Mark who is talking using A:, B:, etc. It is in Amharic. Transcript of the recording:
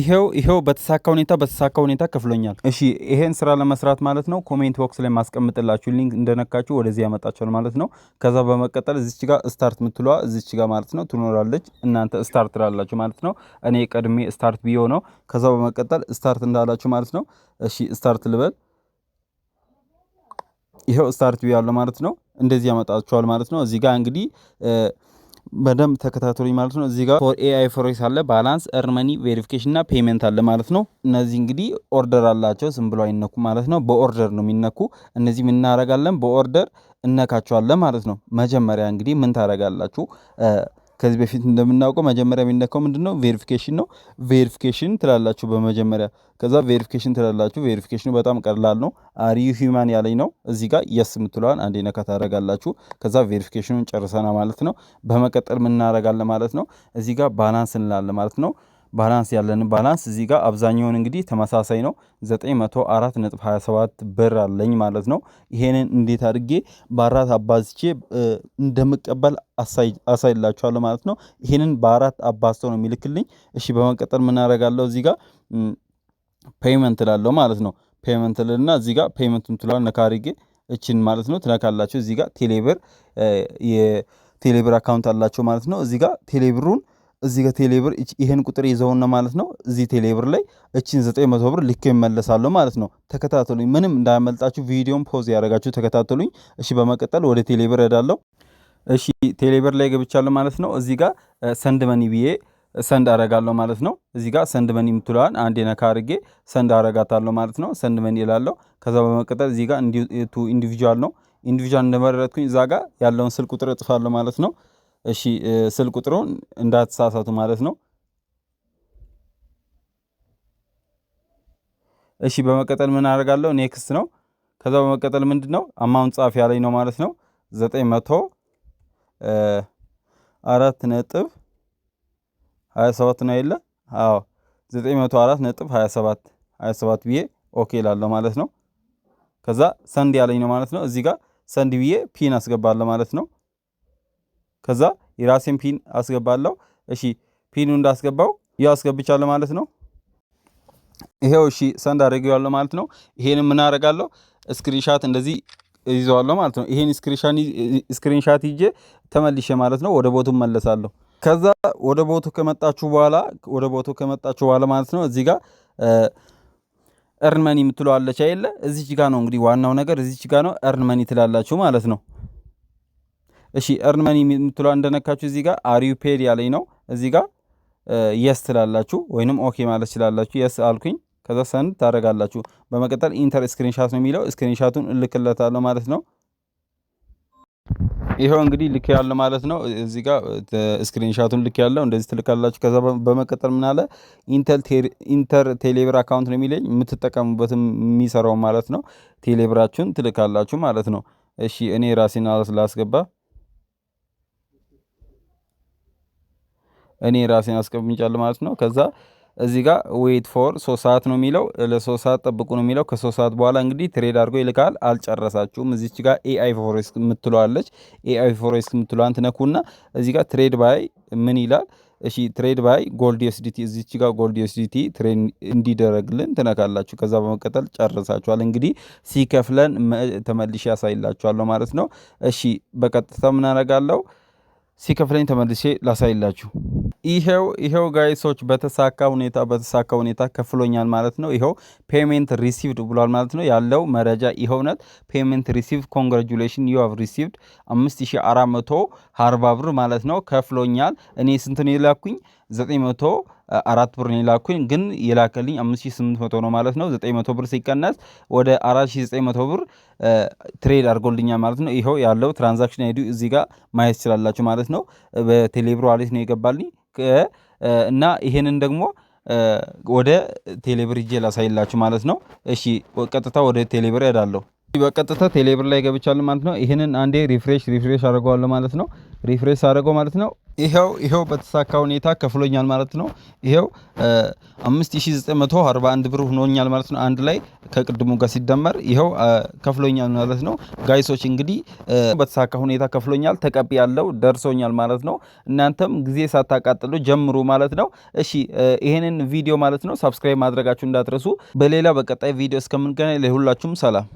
A: ይሄው በተሳካ ሁኔታ ከፍሎኛል። እሺ ይሄን ስራ ለመስራት ማለት ነው ኮሜንት ቦክስ ላይ ማስቀምጥላችሁ ሊንክ እንደነካችሁ ወደዚህ ያመጣችኋል ማለት ነው። ከዛ በመቀጠል እዚች ጋር ስታርት ምትሏ እዚች ጋር ማለት ነው ትኖራለች። እናንተ ስታርት ትላላችሁ ማለት ነው። እኔ ቀድሜ ስታርት ቢዮ ነው። ከዛ በመቀጠል ስታርት እንዳላችሁ ማለት ነው። እሺ ስታርት ልበል። ይሄው ስታርት ቢያለው ማለት ነው። እንደዚህ ያመጣችኋል ማለት ነው። እዚህ ጋር እንግዲህ በደንብ ተከታተሉኝ ማለት ነው። እዚህ ጋር ፎር ኤአይ ፎሬክስ አለ፣ ባላንስ፣ ኤርን መኒ፣ ቬሪፊኬሽን እና ፔመንት አለ ማለት ነው። እነዚህ እንግዲህ ኦርደር አላቸው፣ ዝም ብሎ አይነኩ ማለት ነው። በኦርደር ነው የሚነኩ። እነዚህ ምን እናደርጋለን? በኦርደር እነካቸዋለን ማለት ነው። መጀመሪያ እንግዲህ ምን ታደርጋላችሁ? ከዚህ በፊት እንደምናውቀው መጀመሪያ የሚነካው ምንድነው? ቬሪፊኬሽን ነው። ቬሪፊኬሽን ትላላችሁ በመጀመሪያ። ከዛ ቬሪፊኬሽን ትላላችሁ። ቬሪፊኬሽኑ በጣም ቀላል ነው። አር ዩ ሂውማን ያለኝ ነው። እዚህ ጋር የስ የምትለዋን አንዴ ነካ ታደርጋላችሁ። ከዛ ቬሪፊኬሽኑን ጨርሰና ማለት ነው። በመቀጠል ምን እናደርጋለን ማለት ነው? እዚህ ጋር ባላንስ እንላለን ማለት ነው። ባላንስ ያለን ባላንስ እዚህ ጋር አብዛኛውን እንግዲህ ተመሳሳይ ነው። 904.27 ብር አለኝ ማለት ነው። ይሄንን እንዴት አድርጌ በአራት አባዝቼ እንደምቀበል አሳይላችኋለሁ ማለት ነው። ይሄንን በአራት አባዝቶ ነው የሚልክልኝ። እሺ በመቀጠል ምን አደርጋለሁ? እዚህ ጋር ፔመንት ላለው ማለት ነው። ፔመንት ልና እዚህ ጋር ፔመንት ምትለዋል ነካ አድርጌ እችን ማለት ነው ትነካላችሁ። እዚህ ጋር ቴሌብር የቴሌብር አካውንት አላቸው ማለት ነው። እዚህ ጋር ቴሌብሩን እዚህ ጋር ቴሌብር ይሄን ቁጥር ይዘውና ማለት ነው። እዚህ ቴሌብር ላይ እቺን 900 ብር ልክ ይመለሳለሁ ማለት ነው። ተከታተሉኝ፣ ምንም እንዳያመልጣችሁ። ቪዲዮን ፖዝ ያደርጋችሁ ተከታተሉኝ። እሺ በመቀጠል ወደ ቴሌብር እሄዳለሁ። እሺ ቴሌብር ላይ ገብቻለሁ ማለት ነው። እዚህ ጋር ሰንድ መኒ ብዬ ሰንድ አረጋለሁ ማለት ነው። እዚህ ጋር ሰንድ መኒ የምትለዋን አንዴ ነካ አድርጌ ሰንድ አረጋታለሁ ማለት ነው። ሰንድ መኒ እላለሁ። ከዛ በመቀጠል እዚህ ጋር ኢንዲቪጁዋል ነው። ኢንዲቪጁዋል እንደመረጥኩኝ እዛ ጋር ያለውን ስልክ ቁጥር እጥፋለሁ ማለት ነው። እሺ ስልክ ቁጥሩን እንዳትሳሳቱ ማለት ነው። እሺ በመቀጠል ምን አደርጋለሁ? ኔክስት ነው። ከዛ በመቀጠል ምንድነው አማውንት ጻፍ ያለኝ ነው ማለት ነው። 904.27 ነው የለ? አዎ 904.27 ብዬ ኦኬ ላለሁ ማለት ነው። ከዛ ሰንድ ያለኝ ነው ማለት ነው። እዚህ ጋር ሰንድ ብዬ ፒን አስገባለሁ ማለት ነው። ከዛ የራሴን ፒን አስገባለሁ። እሺ ፒኑ እንዳስገባው ያው አስገብቻለሁ ማለት ነው። ይሄው እሺ ሰንድ አድርጌዋለሁ ማለት ነው። ይሄን ምን አደርጋለሁ? ስክሪንሻት እንደዚህ ይዘዋለሁ ማለት ነው። ይሄን ስክሪንሻት ይዤ ተመልሼ ማለት ነው ወደ ቦቱ መለሳለሁ። ከዛ ወደ ቦቱ ከመጣችሁ በኋላ ማለት ነው እዚህ ጋር ኤርን መኒ የምትለው አለች አይደለ? እዚች ጋር ነው እንግዲህ ዋናው ነገር እዚች ጋር ነው። ኤርን መኒ ትላላችሁ ማለት ነው። እሺ ኤርን መኒ የምትለው እንደነካችሁ እዚህ ጋር አር ዩ ፔድ ያለኝ ነው። እዚህ ጋር የስ ትላላችሁ ወይንም ኦኬ ማለት ትችላላችሁ። የስ አልኩኝ። ከዛ ሰንድ ታደርጋላችሁ። በመቀጠል ኢንተር ስክሪንሻት ነው የሚለው። ስክሪንሻቱን እልክለታለሁ ማለት ነው። ይሄው እንግዲህ ልክ ያለው ማለት ነው። እዚህ ጋር ስክሪንሻቱን ልክ ያለው እንደዚህ ትልካላችሁ። ከዛ በመቀጠል ምን አለ ኢንተር ቴሌብር አካውንት ነው የሚለኝ የምትጠቀሙበትም የሚሰራው ማለት ነው። ቴሌብራችሁን ትልካላችሁ ማለት ነው። እሺ እኔ ራሴን ላስገባ። እኔ ራሴን አስቀምጫለሁ ማለት ነው። ከዛ እዚህ ጋር ዌት ፎር 3 ሰዓት ነው የሚለው። ለ3 ሰዓት ጠብቁ ነው የሚለው። ከ3 ሰዓት በኋላ እንግዲህ ትሬድ አድርጎ ይልካል። አልጨረሳችሁም። እዚች ጋር ኤአይ ፎሬክስ የምትለዋለች። ኤአይ ፎሬክስ የምትለዋን ትነኩና እዚህ ጋር ትሬድ ባይ ምን ይላል? እሺ ትሬድ ባይ ጎልድ ዩኤስዲቲ እዚች ጋር ጎልድ ዩኤስዲቲ ትሬድ እንዲደረግልን ትነካላችሁ። ከዛ በመቀጠል ጨርሳችኋል። እንግዲህ ሲከፍለን ተመልሼ ያሳይላችኋለሁ ማለት ነው። እሺ በቀጥታ ምን አደርጋለሁ? ሲከፍለኝ ተመልሼ ላሳይላችሁ። ይሄው ጋይሶች በተሳካ ሁኔታ ከፍሎኛል ማለት ነው። ይሄው ፔሜንት ሪሲቭድ ብሏል ማለት ነው። ያለው መረጃ ይሄውነት ፔሜንት ሪሲቭድ ኮንግራቹሌሽን ዩ ሃቭ ሪሲቭድ 5440 ብር ማለት ነው ከፍሎኛል። እኔ ስንት ነው የላኩኝ? 904 ብር ነው የላኩኝ፣ ግን የላከልኝ 5800 ነው ማለት ነው። 900 ብር ሲቀነስ ወደ 4900 ብር ትሬድ አድርጎልኛል ማለት ነው። ይሄው ያለው ትራንዛክሽን አይዲ እዚህ ጋር ማየት ትችላላችሁ ማለት ነው። በቴሌብር ዋሌት ነው የገባልኝ እና ይሄንን ደግሞ ወደ ቴሌብር ሄጄ ላሳይላችሁ ማለት ነው። እሺ ቀጥታ ወደ ቴሌብር እሄዳለሁ። በቀጥታ ቴሌብር ላይ ገብቻለሁ ማለት ነው። ይሄንን አንዴ ሪፍሬሽ አድርገዋለሁ ማለት ነው። ሪፍሬሽ አድርገው ማለት ነው። ይሄው በተሳካ ሁኔታ ከፍሎኛል ማለት ነው። ይሄው 5941 ብር ሆኖኛል ማለት ነው። አንድ ላይ ከቅድሙ ጋር ሲደመር ይሄው ከፍሎኛል ማለት ነው። ጋይሶች እንግዲህ በተሳካ ሁኔታ ከፍሎኛል፣ ተቀብያለሁ፣ ደርሶኛል ማለት ነው። እናንተም ጊዜ ሳታቃጥሉ ጀምሩ ማለት ነው። እሺ ይሄንን ቪዲዮ ማለት ነው ሰብስክራይብ ማድረጋችሁ እንዳትረሱ። በሌላ በቀጣይ ቪዲዮ እስከምንገናኝ ለሁላችሁም ሰላም።